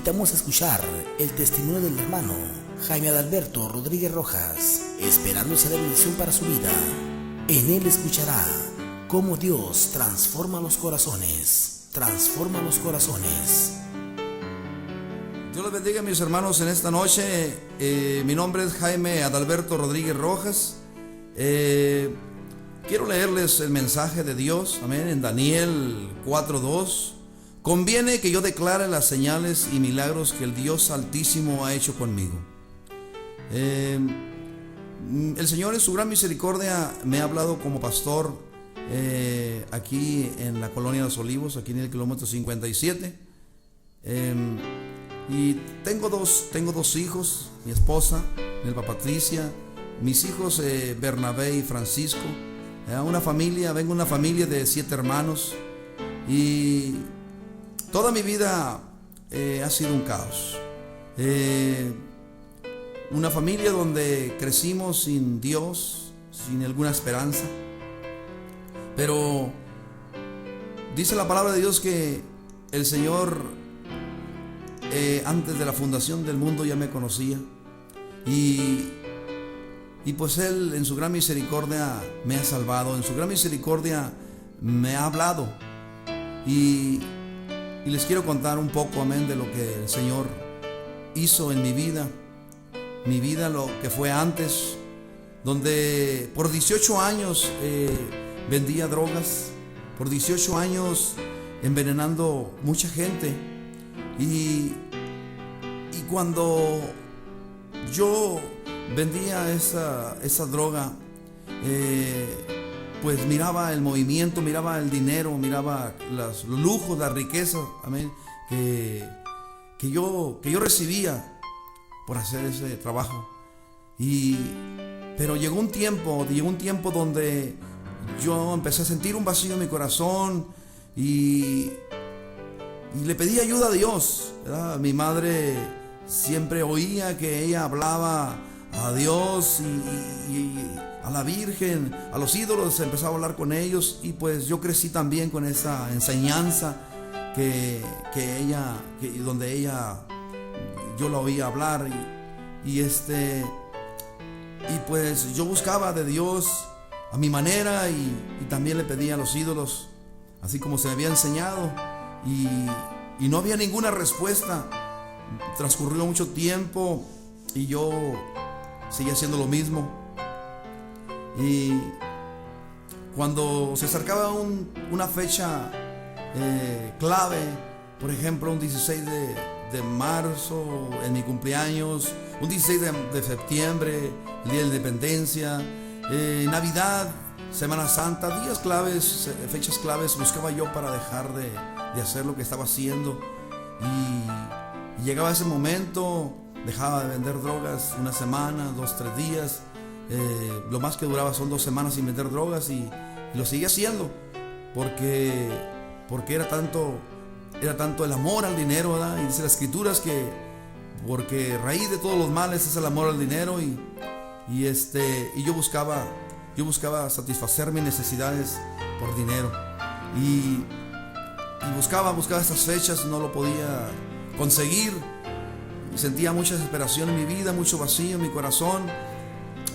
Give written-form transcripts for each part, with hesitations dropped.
invitamos a escuchar el testimonio del hermano Jaime Adalberto Rodríguez Rojas, esperando sea de bendición para su vida. En él escuchará cómo Dios transforma los corazones, transforma los corazones. Dios les bendiga, mis hermanos, en esta noche. Mi nombre es Jaime Adalberto Rodríguez Rojas. Quiero leerles el mensaje de Dios, amén, en Daniel 4:2. Conviene que yo declare las señales y milagros que el Dios Altísimo ha hecho conmigo. El Señor en su gran misericordia me ha hablado como pastor aquí en la colonia de Los Olivos, aquí en el kilómetro 57. Y tengo dos hijos, mi esposa, Nelva Patricia, mis hijos Bernabé y Francisco. Vengo de una familia de 7 hermanos, y toda mi vida ha sido un caos. Una familia donde crecimos sin Dios, sin alguna esperanza. Pero dice la palabra de Dios que el Señor antes de la fundación del mundo ya me conocía, y pues Él en su gran misericordia me ha salvado, en su gran misericordia me ha hablado, y les quiero contar un poco, amén, de lo que el Señor hizo en mi vida, lo que fue antes, donde por 18 años vendía drogas, por 18 años envenenando mucha gente. Y cuando yo vendía esa droga, pues miraba el movimiento, miraba el dinero, miraba los lujos, la riqueza, amén, que yo recibía por hacer ese trabajo. Pero llegó un tiempo donde yo empecé a sentir un vacío en mi corazón, y le pedí ayuda a Dios, ¿verdad? Mi madre siempre oía que ella hablaba a Dios y a la Virgen, a los ídolos, empezaba a hablar con ellos, y pues yo crecí también con esa enseñanza donde yo la oía hablar, y pues yo buscaba de Dios a mi manera, y también le pedía a los ídolos, así como se me había enseñado. Y no había ninguna respuesta. Transcurrió mucho tiempo y yo seguía haciendo lo mismo. Y cuando se acercaba una fecha clave, por ejemplo un 16 de marzo en mi cumpleaños, un 16 de septiembre, el día de la independencia, Navidad, Semana Santa, días claves, fechas claves, buscaba yo para dejar de hacer lo que estaba haciendo, y llegaba ese momento, dejaba de vender drogas una semana, 2-3 días, lo más que duraba son 2 semanas sin vender drogas, y lo seguía haciendo porque era tanto el amor al dinero, ¿verdad? Y dice las escrituras que porque raíz de todos los males es el amor al dinero, y yo buscaba satisfacer mis necesidades por dinero, y buscaba estas fechas, no lo podía conseguir, y sentía mucha desesperación en mi vida, mucho vacío en mi corazón,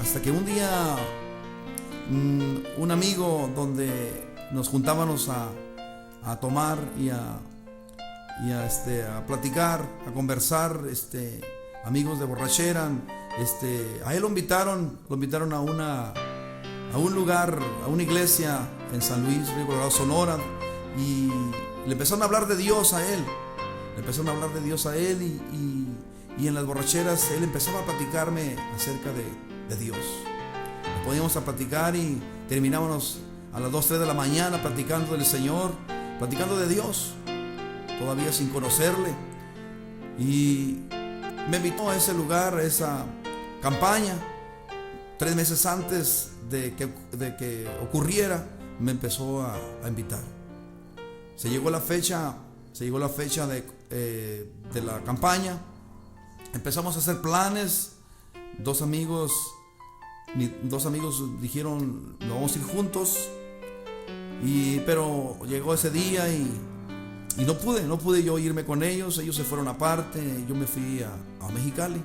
hasta que un día un amigo, donde nos juntábamos a tomar y a platicar, a conversar, amigos de borrachera, a él lo invitaron a un lugar, a una iglesia en San Luis, Río Colorado, Sonora, y le empezaron a hablar de Dios a él. Y en las borracheras él empezaba a platicarme acerca de Dios. Nos poníamos a platicar y terminábamos a las 2-3 de la mañana platicando del Señor, platicando de Dios, todavía sin conocerle. Y me invitó a ese lugar, a esa campaña. 3 meses antes de que ocurriera, me empezó a invitar. Se llegó la fecha de la campaña. Empezamos a hacer planes. Dos amigos dijeron, no vamos a ir juntos. Pero llegó ese día y Y no pude yo irme con ellos. Ellos se fueron aparte. Yo me fui a Mexicali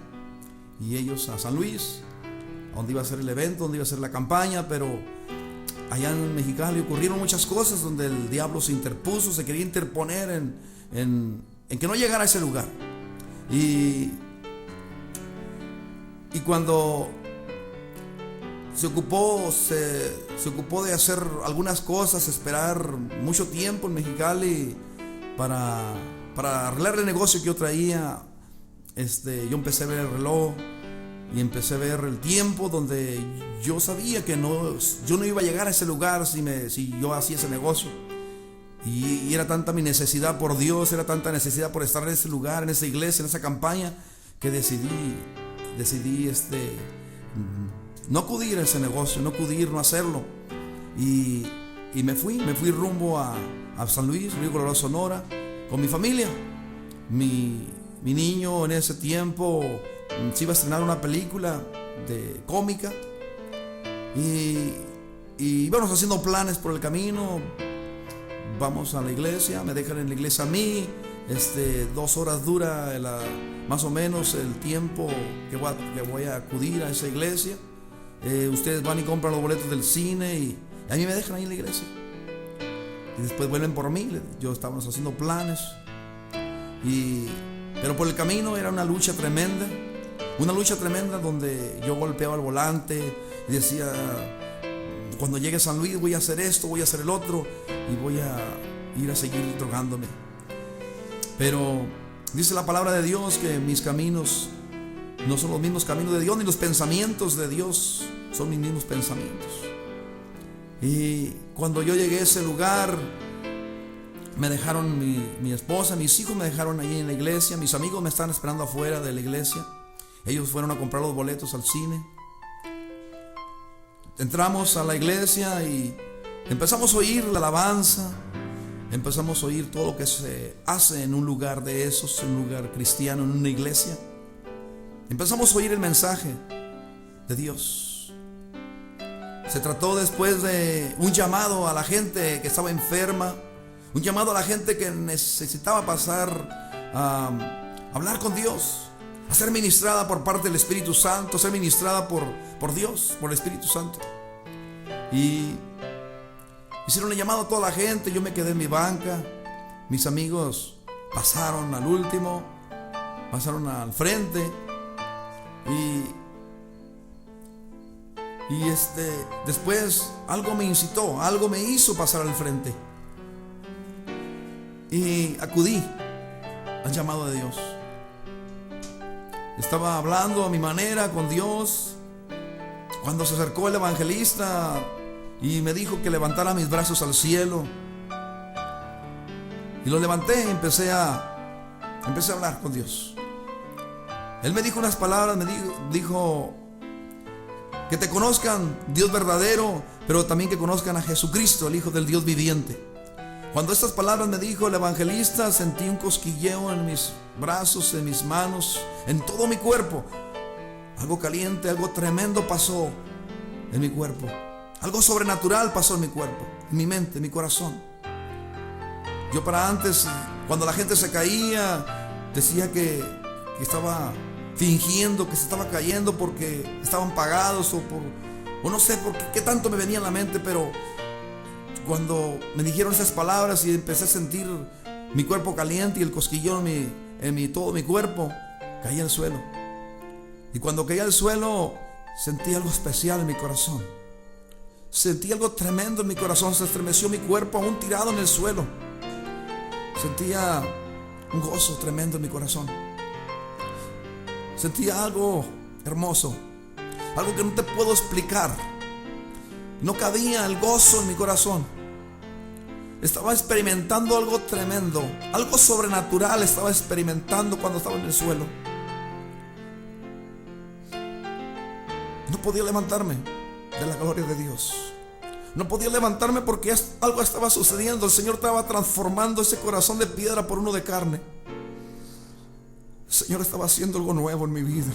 y ellos a San Luis, donde iba a ser el evento, donde iba a ser la campaña. Pero allá en Mexicali ocurrieron muchas cosas donde el diablo se interpuso, se quería interponer en que no llegara a ese lugar. Y cuando se ocupó de hacer algunas cosas, esperar mucho tiempo en Mexicali para arreglar el negocio que yo traía, yo empecé a ver el reloj y empecé a ver el tiempo donde yo sabía que yo no iba a llegar a ese lugar si yo hacía ese negocio. Y era tanta mi necesidad por Dios, era tanta necesidad por estar en ese lugar, en esa iglesia, en esa campaña, que decidí no acudir a ese negocio, no hacerlo. Y me fui rumbo a San Luis, Río Colorado, Sonora, con mi familia. Mi niño en ese tiempo se iba a estrenar una película de cómica y íbamos haciendo planes por el camino. Vamos a la iglesia, me dejan en la iglesia a mí. 2 horas dura más o menos el tiempo que voy a acudir a esa iglesia. Ustedes van y compran los boletos del cine y a mí me dejan ahí en la iglesia. Y después vuelven por mí. Yo estábamos haciendo planes. Pero por el camino era una lucha tremenda. Una lucha tremenda donde yo golpeaba el volante y decía: cuando llegue a San Luis voy a hacer esto, voy a hacer el otro y voy a ir a seguir drogándome. Pero dice la palabra de Dios que mis caminos no son los mismos caminos de Dios, ni los pensamientos de Dios son mis mismos pensamientos. Y cuando yo llegué a ese lugar, me dejaron mi esposa, mis hijos me dejaron allí en la iglesia. Mis amigos me estaban esperando afuera de la iglesia. Ellos fueron a comprar los boletos al cine. Entramos a la iglesia y empezamos a oír la alabanza. Empezamos a oír todo lo que se hace en un lugar de esos, en un lugar cristiano, en una iglesia. Empezamos a oír el mensaje de Dios. Se trató después de un llamado a la gente que estaba enferma, un llamado a la gente que necesitaba pasar a hablar con Dios, a ser ministrada por parte del Espíritu Santo, a ser ministrada por Dios, por el Espíritu Santo. Y hicieron el llamado a toda la gente. Yo me quedé en mi banca. Mis amigos pasaron al último, pasaron al frente. Y después algo me incitó, algo me hizo pasar al frente. Y acudí al llamado de Dios. Estaba hablando a mi manera con Dios cuando se acercó el evangelista y me dijo que levantara mis brazos al cielo. Y los levanté y empecé a hablar con Dios. Él me dijo unas palabras, me dijo que te conozcan, Dios verdadero, pero también que conozcan a Jesucristo, el Hijo del Dios viviente. Cuando estas palabras me dijo el evangelista, sentí un cosquilleo en mis brazos, en mis manos, en todo mi cuerpo. Algo caliente, algo tremendo pasó en mi cuerpo. Algo sobrenatural pasó en mi cuerpo, en mi mente, en mi corazón. Yo para antes, cuando la gente se caía, decía que estaba fingiendo, que se estaba cayendo porque estaban pagados o no sé por qué tanto me venía en la mente. Pero cuando me dijeron esas palabras y empecé a sentir mi cuerpo caliente y el cosquillón en todo mi cuerpo, caí al suelo. Y cuando caí al suelo sentí algo especial en mi corazón. Sentí algo tremendo en mi corazón. Se estremeció mi cuerpo aún tirado en el suelo. Sentía un gozo tremendo en mi corazón. Sentía algo hermoso, algo que no te puedo explicar. No cabía el gozo en mi corazón. Estaba experimentando algo tremendo, algo sobrenatural estaba experimentando cuando estaba en el suelo. No podía levantarme de la gloria de Dios. No podía levantarme porque algo estaba sucediendo. El Señor estaba transformando ese corazón de piedra por uno de carne. El Señor estaba haciendo algo nuevo en mi vida.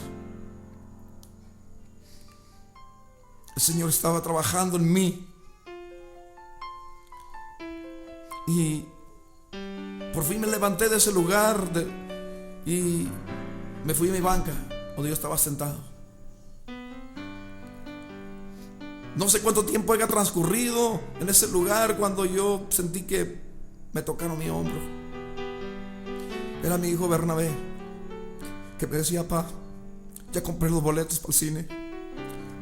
El Señor estaba trabajando en mí. Y Por fin me levanté de ese lugar y me fui a mi banca donde yo estaba sentado. No sé cuánto tiempo haya transcurrido en ese lugar cuando yo sentí que me tocaron mi hombro. Era mi hijo Bernabé, que me decía: papá, ya compré los boletos para el cine,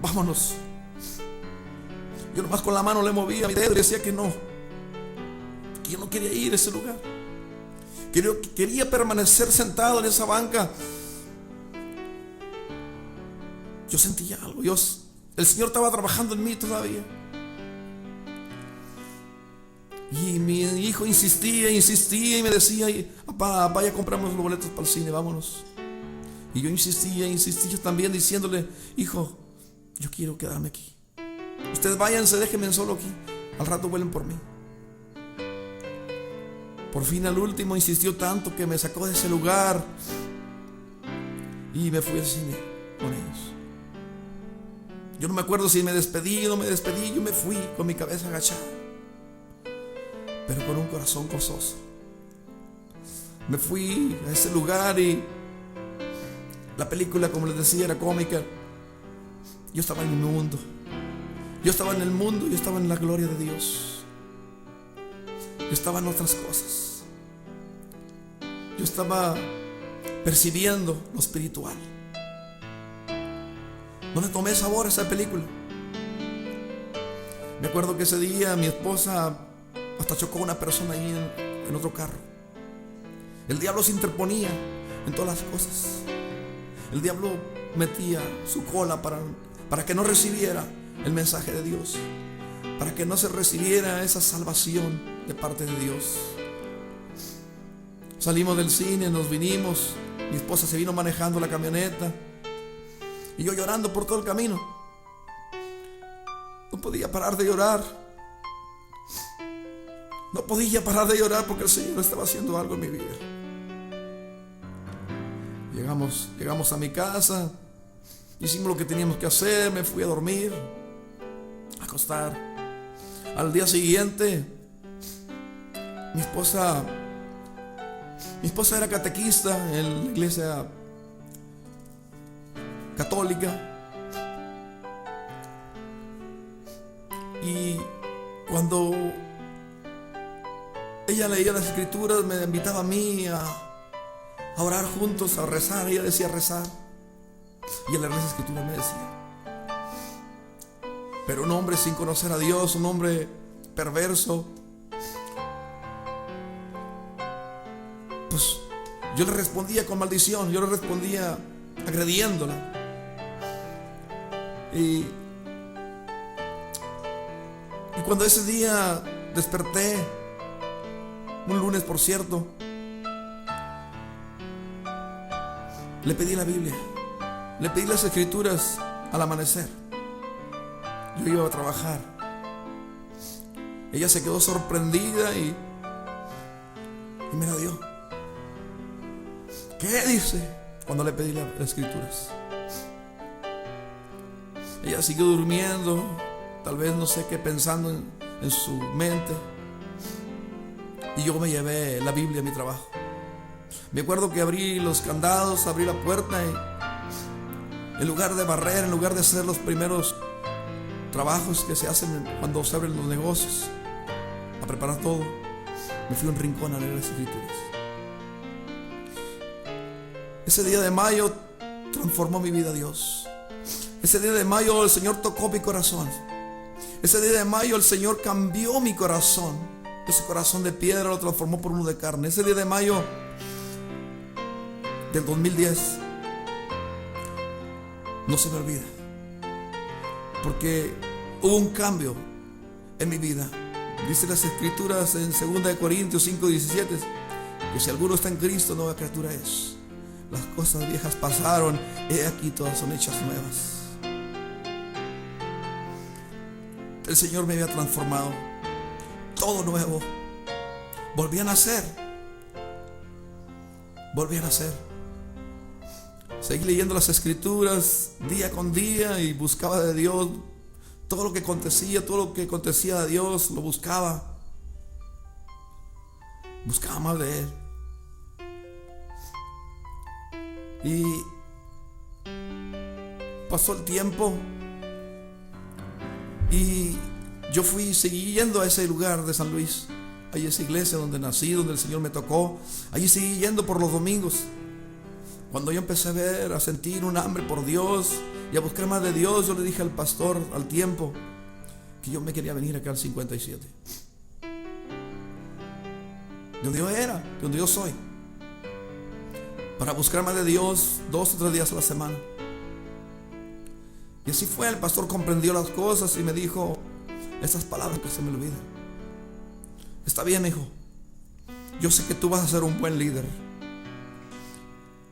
vámonos. Yo nomás con la mano le movía mi dedo y decía que no, que yo no quería ir a ese lugar, que yo quería permanecer sentado en esa banca. Yo sentía algo, el Señor estaba trabajando en mí todavía. Y mi hijo insistía y me decía: papá, ya compramos los boletos para el cine, vámonos. Y yo insistía también diciéndole: hijo, yo quiero quedarme aquí. Ustedes váyanse, déjenme solo aquí, al rato vuelven por mí. Por fin al último insistió tanto que me sacó de ese lugar y me fui al cine con ellos. Yo no me acuerdo si me despedí o no me despedí. Yo me fui con mi cabeza agachada, pero con un corazón gozoso. Me fui a ese lugar y la película, como les decía, era cómica. Yo estaba en mi mundo. Yo estaba en el mundo, yo estaba en la gloria de Dios. Yo estaba en otras cosas. Yo estaba percibiendo lo espiritual. No le tomé sabor a esa película. Me acuerdo que ese día mi esposa hasta chocó a una persona ahí en otro carro. El diablo se interponía en todas las cosas. El diablo metía su cola para que no recibiera el mensaje de Dios, para que no se recibiera esa salvación de parte de Dios. Salimos del cine, nos vinimos. Mi esposa se vino manejando la camioneta y yo llorando por todo el camino. No podía parar de llorar. No podía parar de llorar porque el Señor estaba haciendo algo en mi vida. Llegamos a mi casa, hicimos lo que teníamos que hacer, me fui a dormir, a acostar. Al día siguiente, mi esposa era catequista en la iglesia católica. Y cuando ella leía las escrituras, me invitaba a mí a orar juntos, a rezar. Ella decía rezar, y al leer las escrituras me decía. Pero un hombre sin conocer a Dios, un hombre perverso, pues yo le respondía con maldición, yo le respondía agrediéndola. Y cuando ese día desperté, un lunes por cierto, le pedí la Biblia, le pedí las escrituras al amanecer. Yo iba a trabajar. Ella se quedó sorprendida y me la dio. ¿Qué dice? Cuando le pedí las escrituras. Ella siguió durmiendo, tal vez no sé qué, pensando en su mente. Y yo me llevé la Biblia a mi trabajo. Me acuerdo que abrí los candados, abrí la puerta y en lugar de barrer, en lugar de hacer los primeros trabajos que se hacen cuando se abren los negocios, a preparar todo, me fui a un rincón a leer las escrituras. Ese día de mayo transformó mi vida Dios. Ese día de mayo el Señor tocó mi corazón. Ese día de mayo el Señor cambió mi corazón. Ese corazón de piedra lo transformó por uno de carne. Ese día de mayo del 2010 no se me olvida, porque hubo un cambio en mi vida. Dice las escrituras en 2 Corintios 5:17 que si alguno está en Cristo, nueva criatura es. Las cosas viejas pasaron, he aquí todas son hechas nuevas. El Señor me había transformado, todo nuevo. Volví a nacer. Seguí leyendo las escrituras día con día y buscaba de Dios. Todo lo que acontecía de Dios lo buscaba. buscaba más de Él. Y pasó el tiempo y yo seguí yendo a ese lugar de San Luis, a esa iglesia donde nací, donde el Señor me tocó. Allí seguí yendo por los domingos. Cuando yo empecé a sentir un hambre por Dios y a buscar más de Dios, yo le dije al pastor al tiempo que yo me quería venir acá al 57, de donde yo era, de donde yo soy, para buscar más de Dios 2 o 3 días a la semana. Y así fue. El pastor comprendió las cosas y me dijo estas palabras que se me olvidan: está bien, hijo, yo sé que tú vas a ser un buen líder.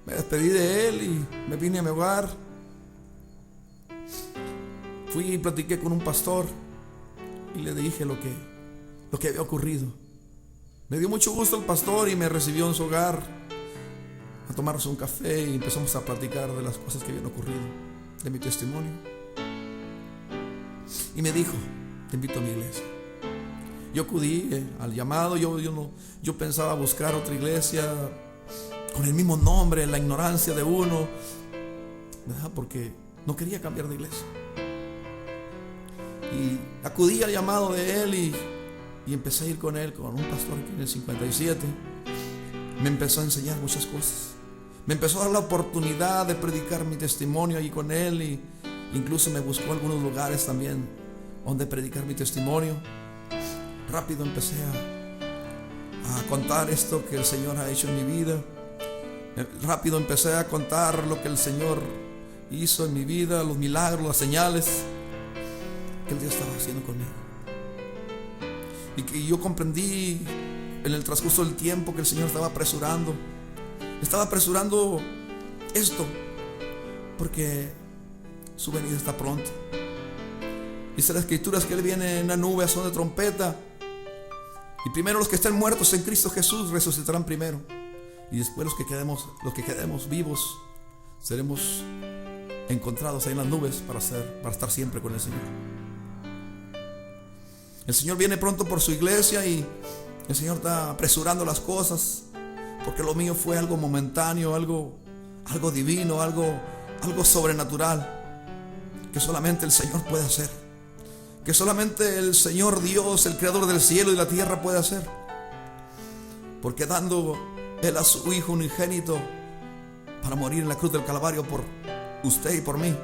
Me despedí de él y me vine a mi hogar. Fui y platiqué con un pastor y le dije lo que había ocurrido. Me dio mucho gusto el pastor y me recibió en su hogar a tomarnos un café y empezamos a platicar de las cosas que habían ocurrido, de mi testimonio. Y me dijo: te invito a mi iglesia. Yo acudí al llamado. Yo pensaba buscar otra iglesia con el mismo nombre, la ignorancia de uno, ¿verdad? Porque no quería cambiar de iglesia. Y acudí al llamado de él y empecé a ir con él, con un pastor aquí en el 57. Me empezó a enseñar muchas cosas. Me empezó a dar la oportunidad de predicar mi testimonio allí con él, y incluso me buscó algunos lugares también donde predicar mi testimonio. Rápido empecé a contar esto que el Señor ha hecho en mi vida. Rápido empecé a contar lo que el Señor hizo en mi vida, los milagros, las señales que Él ya estaba haciendo conmigo. Y que yo comprendí en el transcurso del tiempo que el Señor estaba apresurando esto, porque su venida está pronto. Dice las Escrituras que Él viene en una nube a son de trompeta, y primero los que estén muertos en Cristo Jesús resucitarán primero, y después los que quedemos vivos seremos encontrados ahí en las nubes para estar siempre con el Señor. El Señor viene pronto por su iglesia y el Señor está apresurando las cosas, porque lo mío fue algo momentáneo, algo divino, algo sobrenatural, que solamente el Señor puede hacer, que solamente el Señor Dios, el creador del cielo y la tierra, puede hacer. Porque dando Él a su Hijo unigénito para morir en la cruz del Calvario por usted y por mí,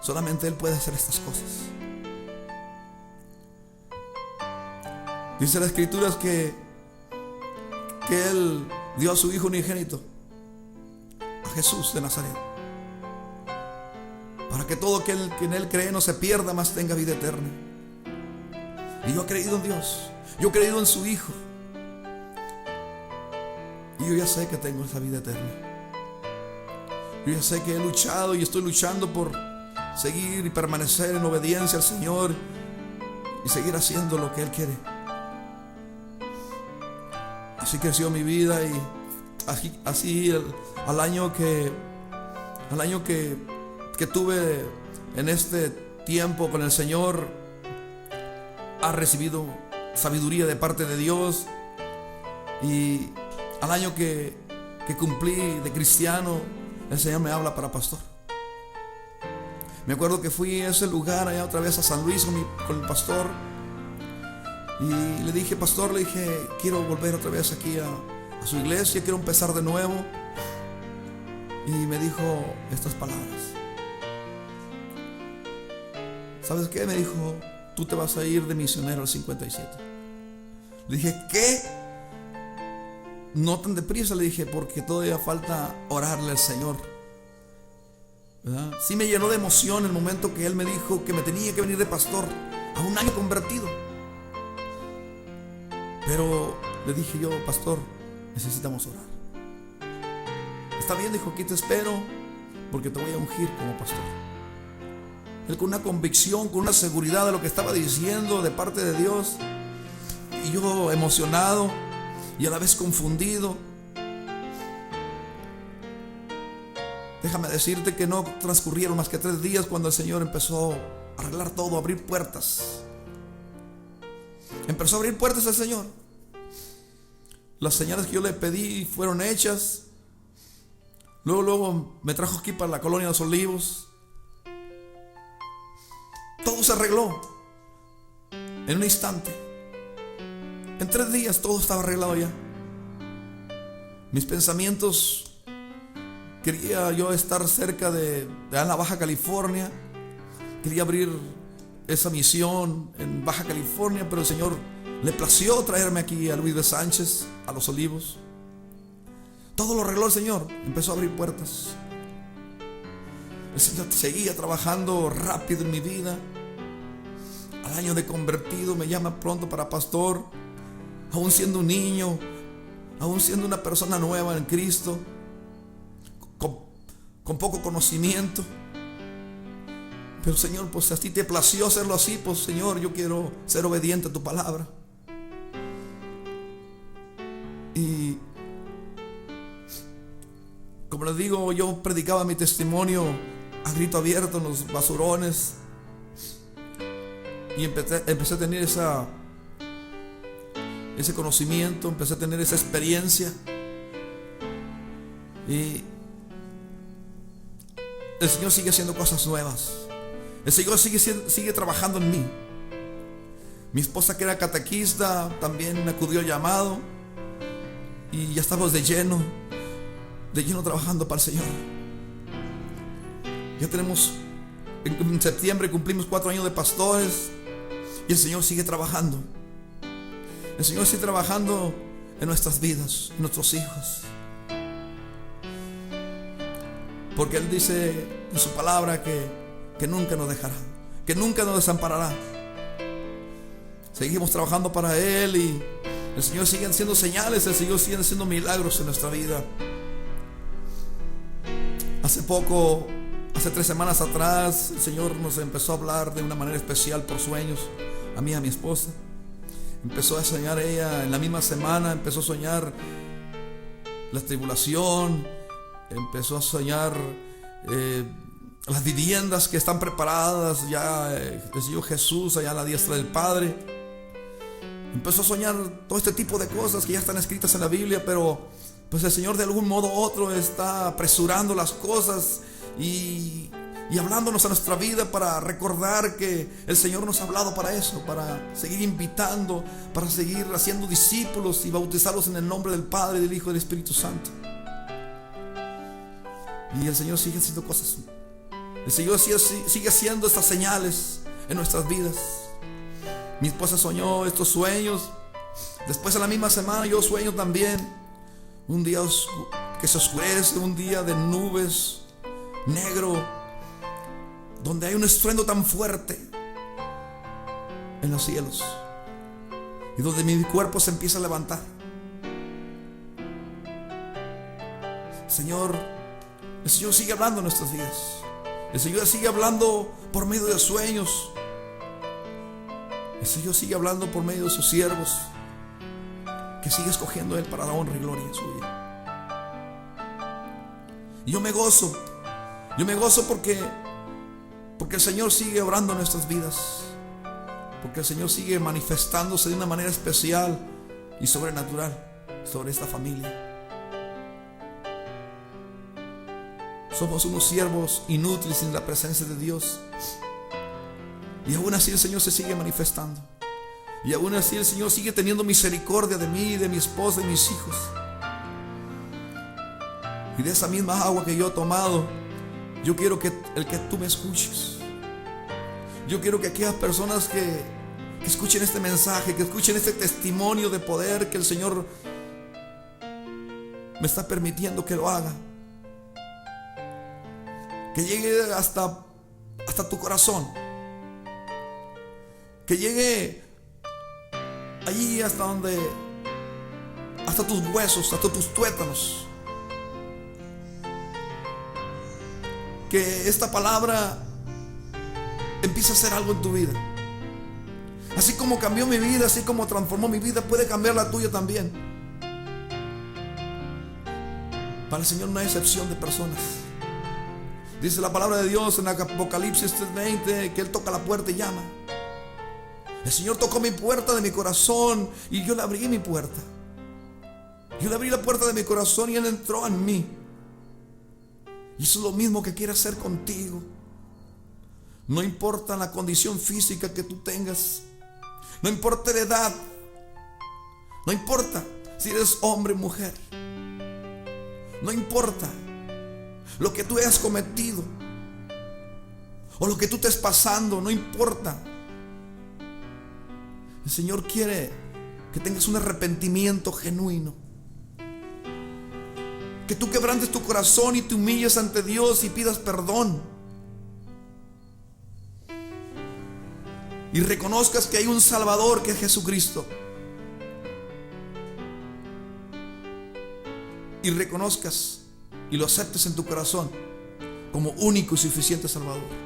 solamente Él puede hacer estas cosas. Dice las Escrituras que Él dio a su Hijo unigénito, a Jesús de Nazaret, para que todo aquel que en Él cree no se pierda, mas tenga vida eterna. Y yo he creído en Dios, yo he creído en su Hijo, y yo ya sé que tengo esa vida eterna. Yo ya sé que he luchado y estoy luchando por seguir y permanecer en obediencia al Señor y seguir haciendo lo que Él quiere. Así creció mi vida, y así al año que tuve en este tiempo con el Señor, ha recibido sabiduría de parte de Dios. Y al año que cumplí de cristiano, el Señor me habla para pastor. Me acuerdo que fui a ese lugar allá otra vez a San Luis con el pastor, y le dije: pastor, quiero volver otra vez aquí a su iglesia, quiero empezar de nuevo. Y me dijo estas palabras: ¿sabes qué? Me dijo: tú te vas a ir de misionero al 57. Le dije: ¿qué? No tan deprisa, le dije, porque todavía falta orarle al Señor, ¿verdad? Sí me llenó de emoción el momento que Él me dijo que me tenía que venir de pastor a un año convertido. Pero le dije yo: pastor, necesitamos orar. Está bien, dijo, aquí te espero, porque te voy a ungir como pastor. Él con una convicción, con una seguridad de lo que estaba diciendo de parte de Dios, y yo emocionado y a la vez confundido. Déjame decirte que no transcurrieron más que 3 días cuando el Señor empezó a arreglar todo, a abrir puertas. Empezó a abrir puertas el Señor. las señales que yo le pedí fueron hechas. Luego me trajo aquí para la colonia de los Olivos. Todo se arregló en un instante. En 3 días todo estaba arreglado ya. Mis pensamientos, quería yo estar cerca de la Baja California. Quería abrir esa misión en Baja California, pero el Señor le plació traerme aquí a Luis de Sánchez, a Los Olivos. Todo lo arregló el Señor, empezó a abrir puertas. El Señor seguía trabajando rápido en mi vida. Al año de convertido me llama pronto para pastor, aún siendo un niño, aún siendo una persona nueva en Cristo, con poco conocimiento. Pero Señor, pues a ti te plació hacerlo así, pues Señor, yo quiero ser obediente a tu palabra. Y como les digo, yo predicaba mi testimonio a grito abierto en los basurones. Y empecé a tener ese conocimiento, empecé a tener esa experiencia. Y el Señor sigue haciendo cosas nuevas. El Señor sigue trabajando en mí. Mi esposa, que era catequista, también acudió al llamado. Y ya estamos de lleno trabajando para el Señor. Ya tenemos, en septiembre cumplimos 4 años de pastores. Y el Señor sigue trabajando. El Señor sigue trabajando en nuestras vidas, en nuestros hijos. Porque Él dice en su palabra que nunca nos dejará, que nunca nos desamparará. Seguimos trabajando para Él y el Señor sigue haciendo señales, el Señor sigue haciendo milagros en nuestra vida. Hace 3 semanas atrás, el Señor nos empezó a hablar de una manera especial por sueños, a mí y a mi esposa. Empezó a soñar ella en la misma semana, empezó a soñar la tribulación, empezó a soñar las viviendas que están preparadas ya, el Señor Jesús allá a la diestra del Padre. Empezó a soñar todo este tipo de cosas que ya están escritas en la Biblia, pero pues el Señor de algún modo u otro está apresurando las cosas y hablándonos a nuestra vida para recordar que el Señor nos ha hablado para eso, para seguir invitando, para seguir haciendo discípulos y bautizarlos en el nombre del Padre, del Hijo y del Espíritu Santo. Y el Señor sigue haciendo cosas. El Señor sigue haciendo estas señales en nuestras vidas. Mi esposa soñó estos sueños. Después, en la misma semana, yo sueño también un día que se oscurece, un día de nubes, negro, donde hay un estruendo tan fuerte en los cielos y donde mi cuerpo se empieza a levantar. Señor, el Señor sigue hablando en nuestros días. El Señor sigue hablando por medio de sueños. El Señor sigue hablando por medio de sus siervos, que sigue escogiendo Él para la honra y gloria suya. Y yo me gozo porque el Señor sigue obrando en nuestras vidas, porque el Señor sigue manifestándose de una manera especial y sobrenatural sobre esta familia. Somos unos siervos inútiles en la presencia de Dios, y aún así el Señor se sigue manifestando, y aún así el Señor sigue teniendo misericordia de mí, de mi esposa y mis hijos. Y de esa misma agua que yo he tomado, yo quiero que tú me escuches. Yo quiero que aquellas personas que escuchen este mensaje, que escuchen este testimonio de poder que el Señor me está permitiendo que lo haga, que llegue hasta tu corazón, que llegue allí hasta tus huesos, hasta tus tuétanos. Que esta palabra empiece a hacer algo en tu vida. Así como cambió mi vida, así como transformó mi vida, puede cambiar la tuya también. Para el Señor no hay excepción de personas. Dice la palabra de Dios en Apocalipsis 3:20 que Él toca la puerta y llama. El Señor tocó mi puerta de mi corazón y yo le abrí mi puerta. Yo le abrí la puerta de mi corazón y Él entró en mí. Y eso es lo mismo que quiere hacer contigo. No importa la condición física que tú tengas, no importa la edad, no importa si eres hombre o mujer, no importa lo que tú hayas cometido o lo que tú estés pasando, no importa. El Señor quiere que tengas un arrepentimiento genuino, que tú quebrantes tu corazón y te humilles ante Dios y pidas perdón. Y reconozcas que hay un Salvador, que es Jesucristo. Y reconozcas y lo aceptes en tu corazón como único y suficiente Salvador.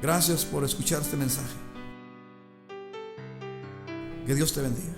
Gracias por escuchar este mensaje. Que Dios te bendiga.